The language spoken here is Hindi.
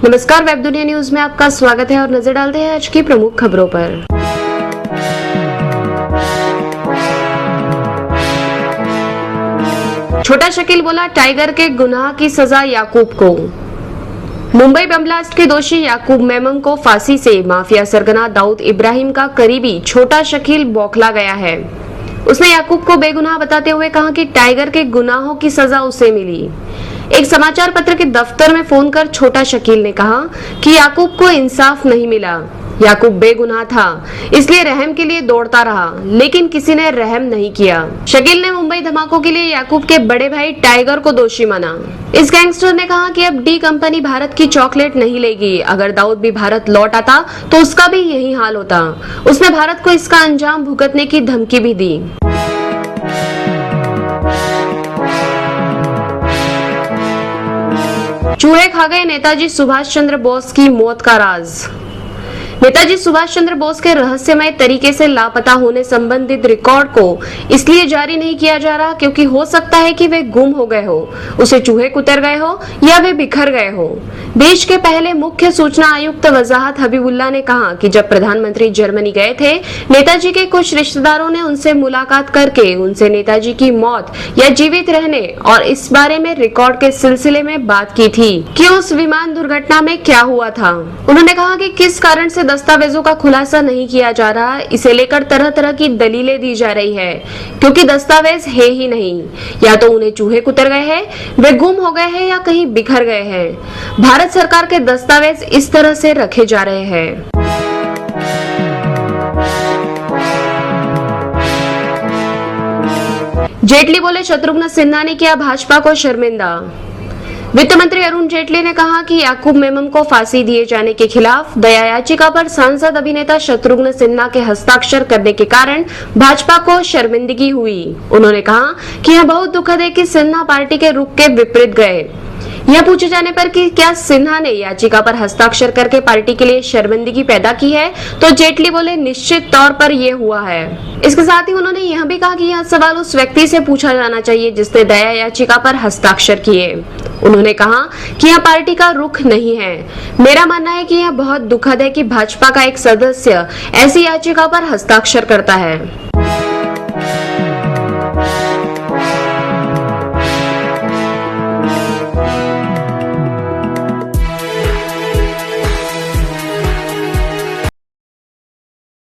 नमस्कार, वेब दुनिया न्यूज में आपका स्वागत है और नजर डालते हैं आज की प्रमुख खबरों पर। छोटा शकील बोला, टाइगर के गुनाह की सजा याकूब को। मुंबई बम ब्लास्ट के दोषी याकूब मेमन को फांसी से माफिया सरगना दाऊद इब्राहिम का करीबी छोटा शकील बौखला गया है। उसने याकूब को बेगुनाह बताते हुए कहा कि टाइगर के गुनाहों की सजा उसे मिली। एक समाचार पत्र के दफ्तर में फोन कर छोटा शकील ने कहा कि याकूब को इंसाफ नहीं मिला। याकूब बेगुनाह था, इसलिए रहम के लिए दौड़ता रहा, लेकिन किसी ने रहम नहीं किया। शकील ने मुंबई धमाकों के लिए याकूब के बड़े भाई टाइगर को दोषी माना। इस गैंगस्टर ने कहा कि अब डी कंपनी भारत की चॉकलेट नहीं लेगी। अगर दाऊद भी भारत लौट आता तो उसका भी यही हाल होता। उसने भारत को इसका अंजाम भुगतने की धमकी भी दी। चूहे खा गए नेताजी सुभाष चंद्र बोस की मौत का राज। नेताजी सुभाष चंद्र बोस के रहस्यमय तरीके से लापता होने संबंधित रिकॉर्ड को इसलिए जारी नहीं किया जा रहा क्योंकि हो सकता है कि वे गुम हो गए हो, उसे चूहे कुतर गए हो या वे बिखर गए हो। देश के पहले मुख्य सूचना आयुक्त वजाहत हबीबुल्लाह ने कहा कि जब प्रधानमंत्री जर्मनी गए थे, नेताजी के कुछ रिश्तेदारों ने उनसे मुलाकात करके उनसे नेताजी की मौत या जीवित रहने और इस बारे में रिकॉर्ड के सिलसिले में बात की थी कि उस विमान दुर्घटना में क्या हुआ था। उन्होंने कहा कि किस कारण से दस्तावेजों का खुलासा नहीं किया जा रहा, इसे लेकर तरह तरह की दलीलें दी जा रही है, क्योंकि दस्तावेज है ही नहीं। या तो उन्हें चूहे कुतर गए हैं, वे गुम हो गए हैं या कहीं बिखर गए हैं। भारत सरकार के दस्तावेज इस तरह से रखे जा रहे हैं। जेटली बोले, शत्रुघ्न सिन्हा ने किया भाजपा को शर्मिंदा। वित्त मंत्री अरुण जेटली ने कहा कि याकूब मेमन को फांसी दिए जाने के खिलाफ दया याचिका पर सांसद अभिनेता शत्रुघ्न सिन्हा के हस्ताक्षर करने के कारण भाजपा को शर्मिंदगी हुई। उन्होंने कहा कि यह बहुत दुखद है कि सिन्हा पार्टी के रुख के विपरीत गए। यह पूछे जाने पर कि क्या सिन्हा ने याचिका पर हस्ताक्षर करके पार्टी के लिए शर्मिंदगी पैदा की है, तो जेटली बोले, निश्चित तौर पर यह हुआ है। इसके साथ ही उन्होंने यह भी कहा कि यह सवाल उस व्यक्ति से पूछा जाना चाहिए जिसने दया याचिका पर हस्ताक्षर किए। उन्होंने कहा कि यह पार्टी का रुख नहीं है। मेरा मानना है कि यह बहुत दुखद है कि भाजपा का एक सदस्य ऐसी याचिका पर हस्ताक्षर करता है।